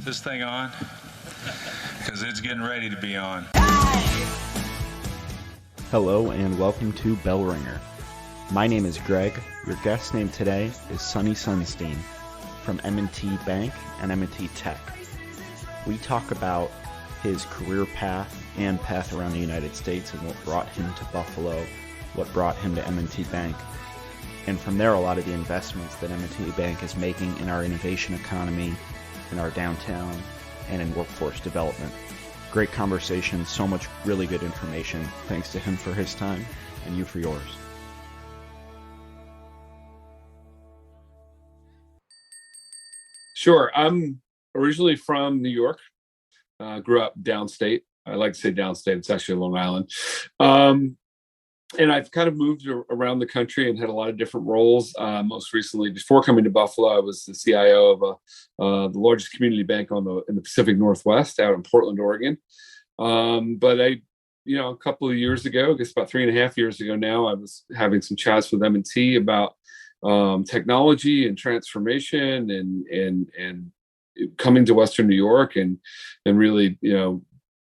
this thing on? Because it's getting ready to be on. Hello and welcome to Bell Ringer. My name is Greg. Your guest name today is Sonny Sonnenstein from M&T Bank and M&T Tech. We talk about his career path and path around the United States and what brought him to Buffalo, what brought him to M&T Bank. And from there, a lot of the investments that M&T Bank is making in our innovation economy, in our downtown, and in workforce development. Great conversation, so much really good information. Thanks to him for his time and you for yours. Sure. I'm originally from New York. Grew up downstate. I like to say downstate. It's actually Long Island. And I've kind of moved around the country and had a lot of different roles. Most recently, before coming to Buffalo, I was the CIO of the largest community bank in the Pacific Northwest out in Portland, Oregon. But a couple of years ago, I guess about 3.5 years ago now, I was having some chats with M&T about technology and transformation and coming to Western New York and really,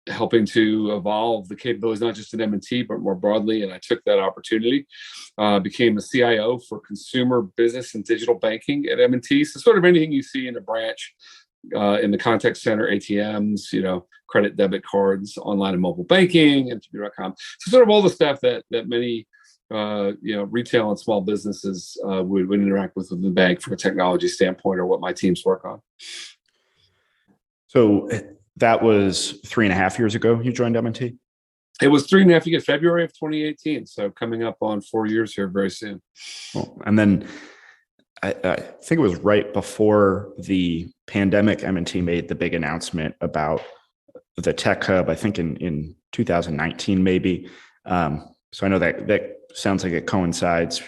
helping to evolve the capabilities, not just at M&T, but more broadly. And I took that opportunity, became a CIO for consumer business and digital banking at M&T. So sort of anything you see in a branch, in the contact center, ATMs, credit, debit cards, online and mobile banking, and computer.com. So sort of all the stuff that many, retail and small businesses would interact with the bank from a technology standpoint, or what my teams work on. So that was 3.5 years ago you joined M&T? It was 3.5 years, February of 2018. So coming up on 4 years here very soon. Cool. And then I think it was right before the pandemic, M&T made the big announcement about the tech hub, I think in 2019 maybe. So I know that sounds like it coincides,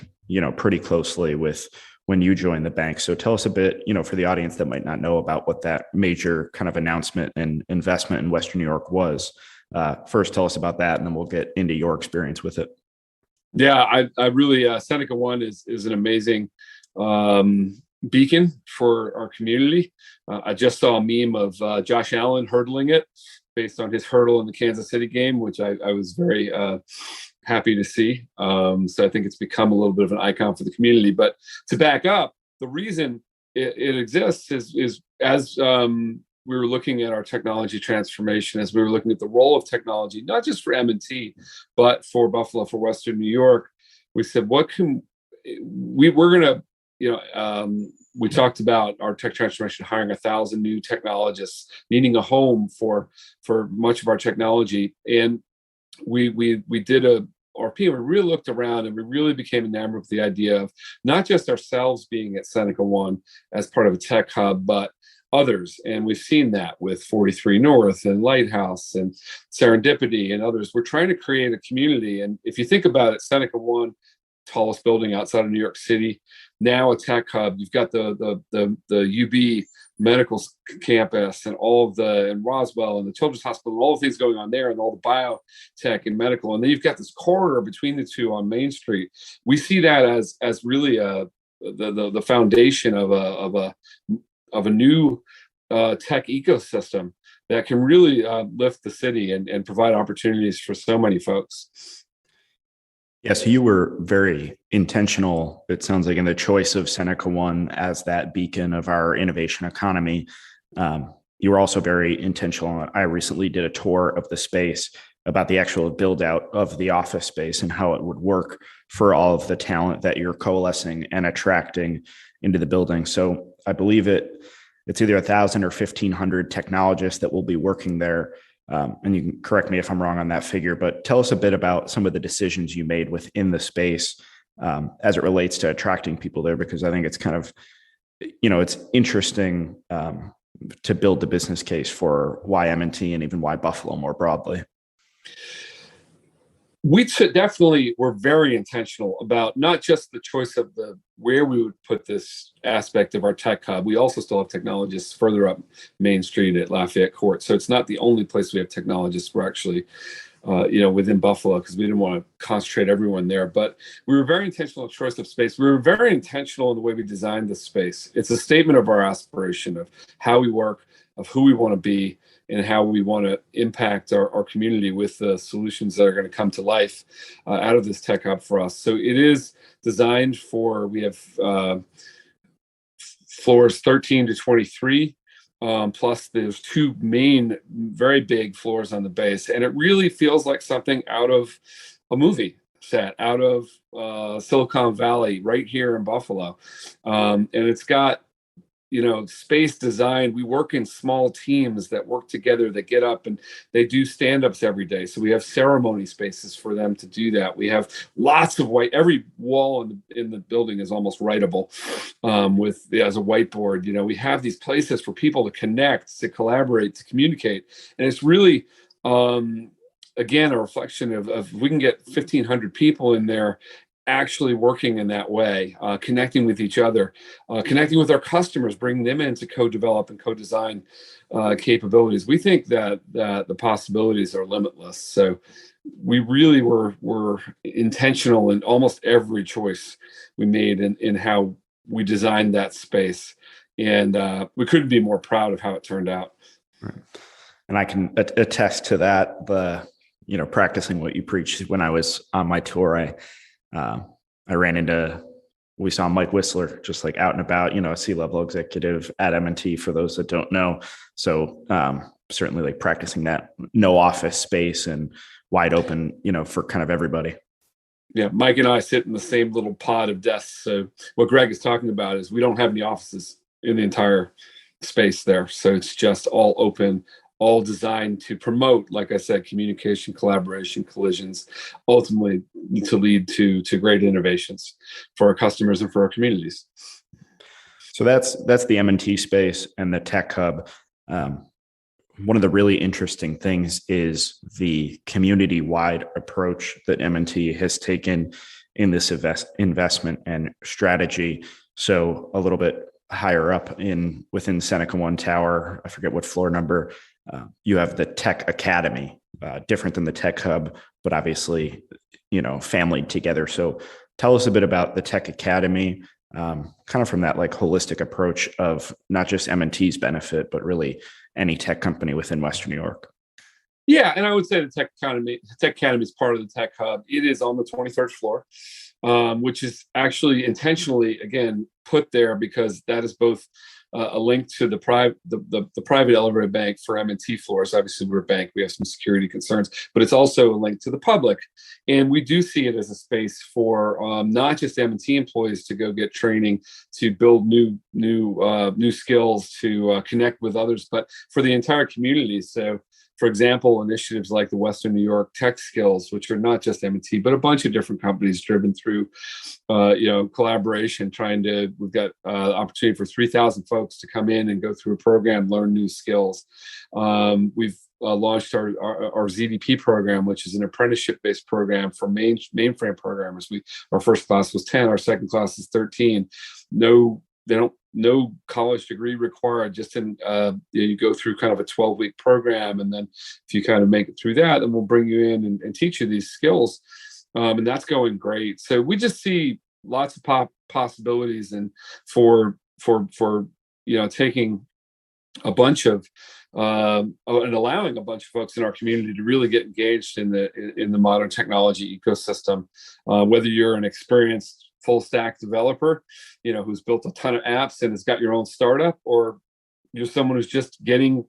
pretty closely with when you joined the bank. So tell us a bit, for the audience that might not know about what that major kind of announcement and investment in Western New York was. First, tell us about that, and then we'll get into your experience with it. Yeah, I really, Seneca One is an amazing beacon for our community. I just saw a meme of Josh Allen hurdling it based on his hurdle in the Kansas City game, which I was very happy to see. So I think it's become a little bit of an icon for the community. But to back up, the reason it exists is as we were looking at our technology transformation, as we were looking at the role of technology, not just for M&T, but for Buffalo, for Western New York, we said, what can we're going to, we talked about our tech transformation, hiring 1,000 new technologists, needing a home for much of our technology. And we did a RP, and we really looked around and we really became enamored with the idea of not just ourselves being at Seneca One as part of a tech hub, but others. And we've seen that with 43 North and Lighthouse and Serendipity and others. We're trying to create a community. And if you think about it, Seneca One, tallest building outside of New York City, now a tech hub. You've got the UB medical campus and and Roswell and the Children's Hospital and all the things going on there and all the biotech and medical. And then you've got this corridor between the two on Main Street. We see that as really the foundation of a new tech ecosystem that can really lift the city and provide opportunities for so many folks. Yeah, so you were very intentional, it sounds like, in the choice of Seneca One as that beacon of our innovation economy. You were also very intentional. I recently did a tour of the space about the actual build out of the office space and how it would work for all of the talent that you're coalescing and attracting into the building. So I believe it's either 1,000 or 1,500 technologists that will be working there. And you can correct me if I'm wrong on that figure, but tell us a bit about some of the decisions you made within the space as it relates to attracting people there, because I think it's kind of, it's interesting to build the business case for why M&T and even why Buffalo more broadly. We definitely were very intentional about not just the choice of where we would put this aspect of our tech hub. We also still have technologists further up Main Street at Lafayette Court. So it's not the only place we have technologists. We're actually, within Buffalo, because we didn't want to concentrate everyone there. But we were very intentional in choice of space. We were very intentional in the way we designed the space. It's a statement of our aspiration of how we work, who we want to be and how we want to impact our community with the solutions that are going to come to life out of this tech hub for us. So it is designed for, we have floors 13 to 23. Plus there's two main, very big floors on the base. And it really feels like something out of a movie set, out of Silicon Valley, right here in Buffalo. And it's got, space design. We work in small teams that work together, that get up and they do stand-ups every day. So we have ceremony spaces for them to do that. We have lots of every wall in the building is almost writable as a whiteboard. We have these places for people to connect, to collaborate, to communicate. And it's really, again, a reflection of we can get 1,500 people in there actually working in that way, connecting with each other, connecting with our customers, bringing them in to co-develop and co-design capabilities. We think that the possibilities are limitless. So we really were intentional in almost every choice we made in how we designed that space. And we couldn't be more proud of how it turned out. Right. And I can attest to that. Practicing what you preached when I was on my tour, we saw Mike Whistler just like out and about, a C-level executive at M&T for those that don't know. So certainly like practicing that no office space and wide open, for kind of everybody. Yeah. Mike and I sit in the same little pod of desks. So what Greg is talking about is we don't have any offices in the entire space there. So it's just all open, all designed to promote, like I said, communication, collaboration, collisions, ultimately to lead to great innovations for our customers and for our communities. So that's the M&T space and the tech hub. One of the really interesting things is the community-wide approach that M&T has taken in this investment and strategy. So a little bit higher up within Seneca One Tower, I forget what floor number, you have the Tech Academy, different than the Tech Hub, but obviously, family together. So tell us a bit about the Tech Academy, kind of from that like holistic approach of not just M&T's benefit, but really any tech company within Western New York. Yeah, and I would say the Tech Academy is part of the Tech Hub. It is on the 23rd floor, which is actually intentionally, again, put there because that is both a link to the private elevated bank for M&T floors. Obviously, we're a bank; we have some security concerns, but it's also a link to the public, and we do see it as a space for not just M&T employees to go get training, to build new skills, to connect with others, but for the entire community. So, for example, initiatives like the Western New York Tech Skills, which are not just M&T, but a bunch of different companies driven through, collaboration, we've got opportunity for 3,000 folks to come in and go through a program, learn new skills. We've launched our ZDP program, which is an apprenticeship-based program for mainframe programmers. Our first class was 10, our second class is 13. No college degree required, just you go through kind of a 12-week program. And then if you kind of make it through that, then we'll bring you in and teach you these skills. And that's going great. So we just see lots of possibilities and for taking a bunch of and allowing a bunch of folks in our community to really get engaged in the modern technology ecosystem, whether you're an experienced full stack developer, who's built a ton of apps and has got your own startup, or you're someone who's just getting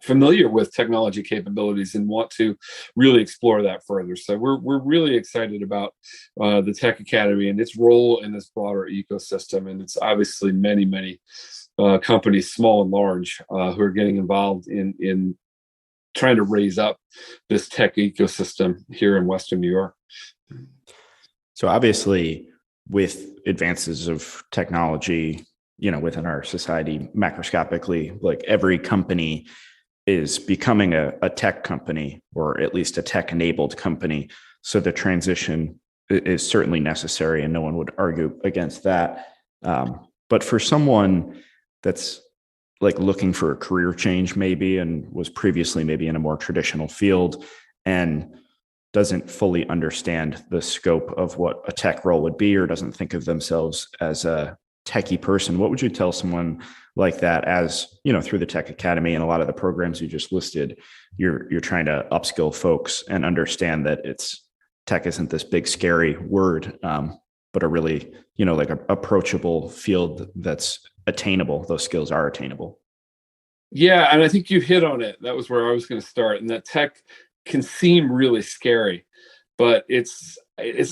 familiar with technology capabilities and want to really explore that further. So we're really excited about the Tech Academy and its role in this broader ecosystem. And it's obviously many companies, small and large, who are getting involved in trying to raise up this tech ecosystem here in Western New York. So obviously, with advances of technology, within our society macroscopically, like every company is becoming a tech company, or at least a tech-enabled company. So the transition is certainly necessary, and no one would argue against that. But for someone that's like looking for a career change, maybe, and was previously maybe in a more traditional field, and doesn't fully understand the scope of what a tech role would be, or doesn't think of themselves as a techie person, what would you tell someone like that as, through the Tech Academy and a lot of the programs you just listed, you're trying to upskill folks and understand that tech isn't this big scary word, but a really, like a approachable field that's attainable. Those skills are attainable. Yeah, and I think you hit on it. That was where I was going to start. And that tech can seem really scary, but it's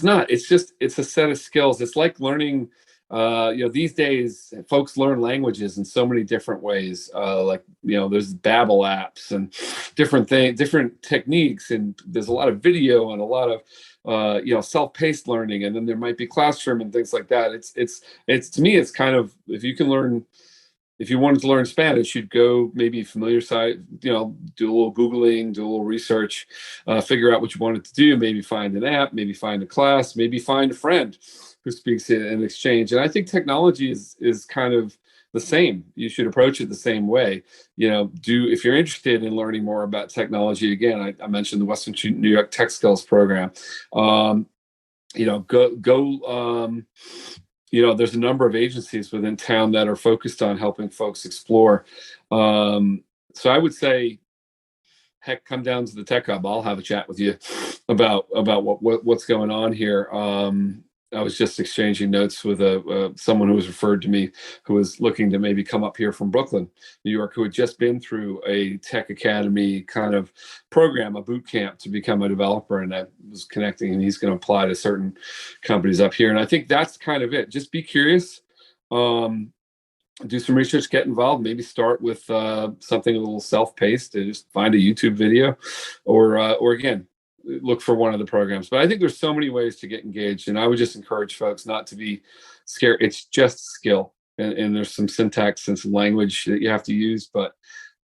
not. It's a set of skills. It's like learning. These days, folks learn languages in so many different ways. There's Babbel apps and different techniques, and there's a lot of video and a lot of self-paced learning, and then there might be classroom and things like that. It's to me, it's kind of, if you wanted to learn Spanish, you'd go maybe familiar site, do a little Googling, do a little research, figure out what you wanted to do, maybe find an app, maybe find a class, maybe find a friend who speaks it and exchange. And I think technology is kind of the same. You should approach it the same way. If you're interested in learning more about technology, again, I mentioned the Western New York Tech Skills Program. There's a number of agencies within town that are focused on helping folks explore. So I would say, heck, come down to the Tech Hub. I'll have a chat with you about what's going on here. I was just exchanging notes with someone who was referred to me, who was looking to maybe come up here from Brooklyn, New York, who had just been through a Tech Academy kind of program, a boot camp to become a developer. And I was connecting, and he's going to apply to certain companies up here. And I think that's kind of it. Just be curious, do some research, get involved, maybe start with something a little self-paced, and just find a YouTube video, or again, look for one of the programs. But I think there's so many ways to get engaged, and I would just encourage folks not to be scared. It's just skill, and there's some syntax and some language that you have to use. But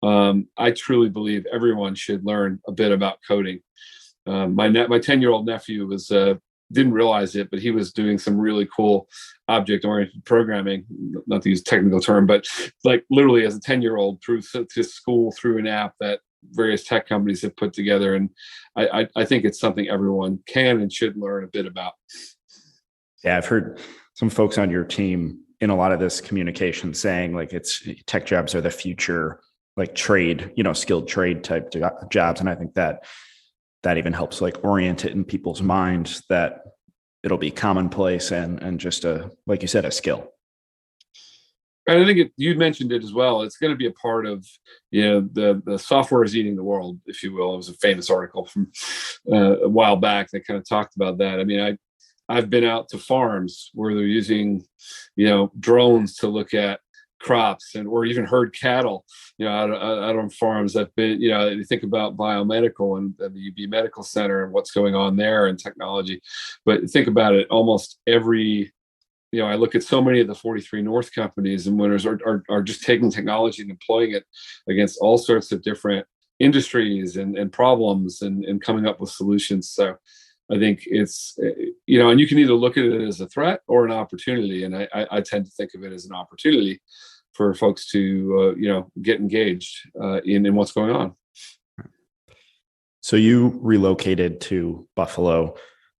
I truly believe everyone should learn a bit about coding. My 10-year-old nephew didn't realize it, but he was doing some really cool object-oriented programming, not to use a technical term, but like literally as a 10-year-old through school, through an app that various tech companies have put together. And I think it's something everyone can and should learn a bit about. Yeah, I've heard some folks on your team in a lot of this communication saying like it's tech jobs are the future, like trade, skilled trade type jobs. And I think that even helps like orient it in people's minds that it'll be commonplace and just like you said, a skill. And I think you mentioned it as well. It's going to be a part of, the software is eating the world, if you will. It was a famous article from a while back that kind of talked about that. I mean, I've been out to farms where they're using, drones to look at crops or even herd cattle, out on farms. I've been, you think about biomedical and the UB Medical Center and what's going on there and technology. But think about it, almost every, I look at so many of the 43 North companies and winners are just taking technology and deploying it against all sorts of different industries and problems and coming up with solutions. So I think it's, and you can either look at it as a threat or an opportunity. And I tend to think of it as an opportunity for folks to, get engaged in what's going on. So you relocated to Buffalo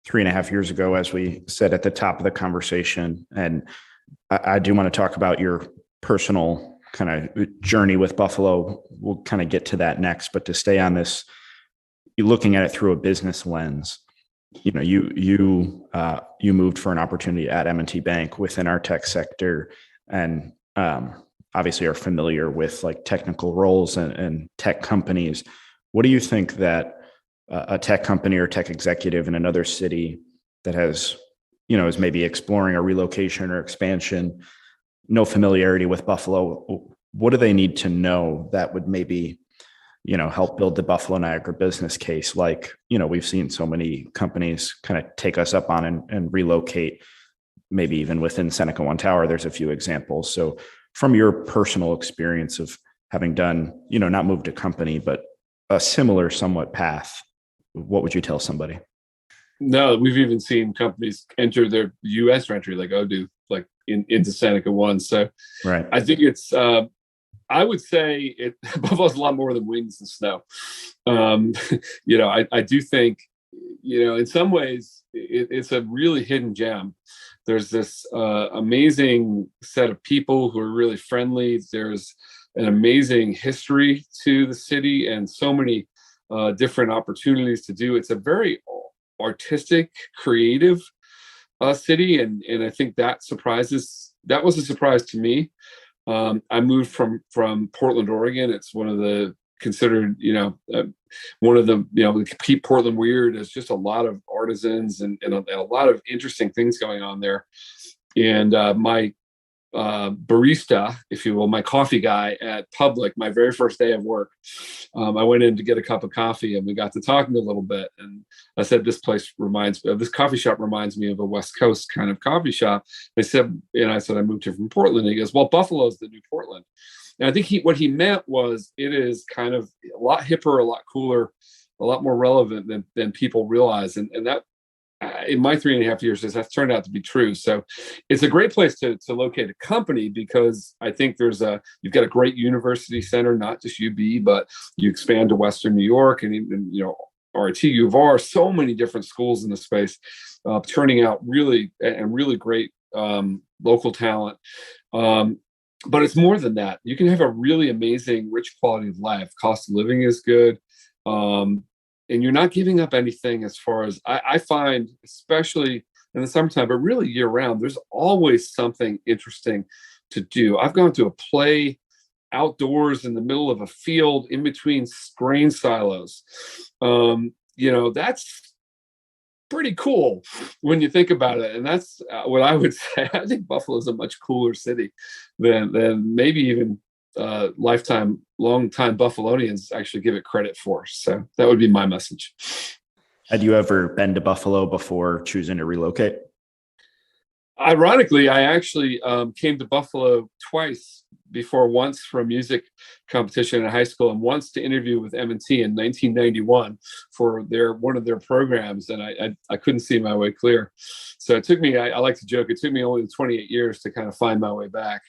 3.5 years ago, as we said at the top of the conversation. And I do want to talk about your personal kind of journey with Buffalo. We'll kind of get to that next, but to stay on this, you're looking at it through a business lens. You moved for an opportunity at M&T Bank within our tech sector, and obviously are familiar with like technical roles and tech companies. What do you think that a tech company or tech executive in another city that has, is maybe exploring a relocation or expansion, no familiarity with Buffalo, what do they need to know that would maybe, help build the Buffalo Niagara business case? Like, we've seen so many companies kind of take us up on and relocate, maybe even within Seneca One Tower, there's a few examples. So from your personal experience of having done, not moved a company, but a similar somewhat path, what would you tell somebody? No, we've even seen companies enter their U.S. entry like Odoo, like into Seneca One. So right. I think it's, I would say Buffalo's a lot more than wings and snow. I do think, in some ways it's a really hidden gem. There's this amazing set of people who are really friendly. There's an amazing history to the city and so many different opportunities to do. It's a very artistic, creative city, and I think that was a surprise to me. I moved from Portland, Oregon. It's one of the considered, one of the, to keep Portland weird. There's just a lot of artisans and a lot of interesting things going on there. And my barista, if you will, my coffee guy at Public, my very first day of work, I went in to get a cup of coffee and we got to talking a little bit. And I said, this coffee shop reminds me of a West Coast kind of coffee shop. I said, I moved here from Portland. And he goes, well, Buffalo's the new Portland. And I think what he meant was it is kind of a lot hipper, a lot cooler, a lot more relevant than people realize. And that, in my 3.5 years, that's turned out to be true. So it's a great place to locate a company, because I think you've got a great university center, not just UB, but you expand to Western New York and even, RIT, U of R, so many different schools in the space, turning out really great local talent. But it's more than that. You can have a really amazing, rich quality of life. Cost of living is good. And you're not giving up anything as far as I find, especially in the summertime, but really year round, there's always something interesting to do. I've gone to a play outdoors in the middle of a field in between grain silos. That's pretty cool when you think about it. And that's what I would say. I think Buffalo is a much cooler city than maybe even long-time Buffalonians actually give it credit for. So that would be my message. Had you ever been to Buffalo before choosing to relocate? Ironically, I actually came to Buffalo twice before, once for a music competition in high school and once to interview with M&T in 1991 for one of their programs. And I couldn't see my way clear. So it took me, I like to joke, it took me only 28 years to kind of find my way back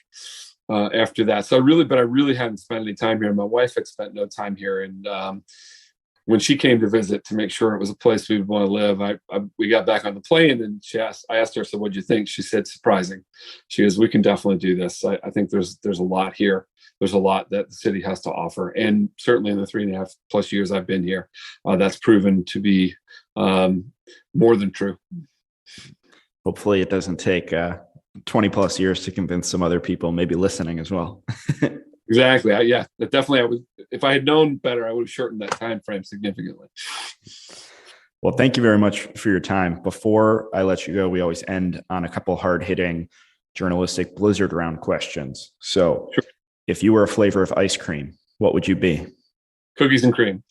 after that. So I really hadn't spent any time here. My wife had spent no time here. And when she came to visit to make sure it was a place we would want to live, we got back on the plane and I asked her, so what'd you think? She said, surprising. She goes, we can definitely do this. I think there's a lot here. There's a lot that the city has to offer. And certainly in the 3.5+ years I've been here, that's proven to be more than true. Hopefully it doesn't take 20+ years to convince some other people maybe listening as well. Exactly. Definitely. I would, if I had known better, I would have shortened that time frame significantly. Well, thank you very much for your time. Before I let you go, we always end on a couple hard-hitting journalistic blizzard round questions. So sure. If you were a flavor of ice cream, what would you be? Cookies and cream.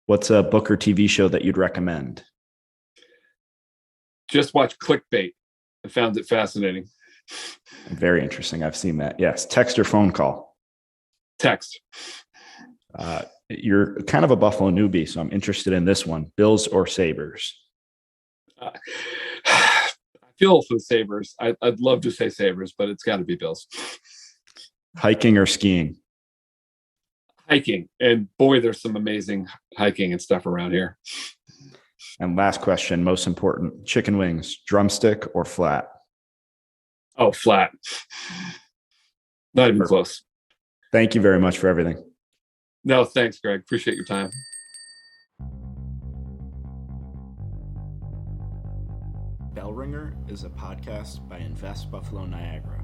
What's a book or TV show that you'd recommend? Just watch Clickbait. I found it fascinating. Very interesting. I've seen that. Yes. Text or phone call? Text. You're kind of a Buffalo newbie, so I'm interested in this one. Bills or Sabres? I feel for the Sabres. I'd love to say Sabres, but it's got to be Bills. Hiking or skiing? Hiking. And boy, there's some amazing hiking and stuff around here. And last question, most important, chicken wings, drumstick or flat? Oh, flat. Not even close. Thank you very much for everything. No, thanks, Greg. Appreciate your time. Bell Ringer is a podcast by Invest Buffalo Niagara,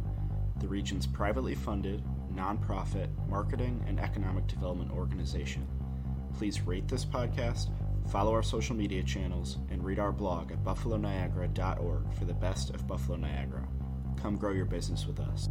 the region's privately funded, nonprofit marketing and economic development organization. Please rate this podcast, follow our social media channels, and read our blog at buffaloniagara.org for the best of Buffalo Niagara. Come grow your business with us.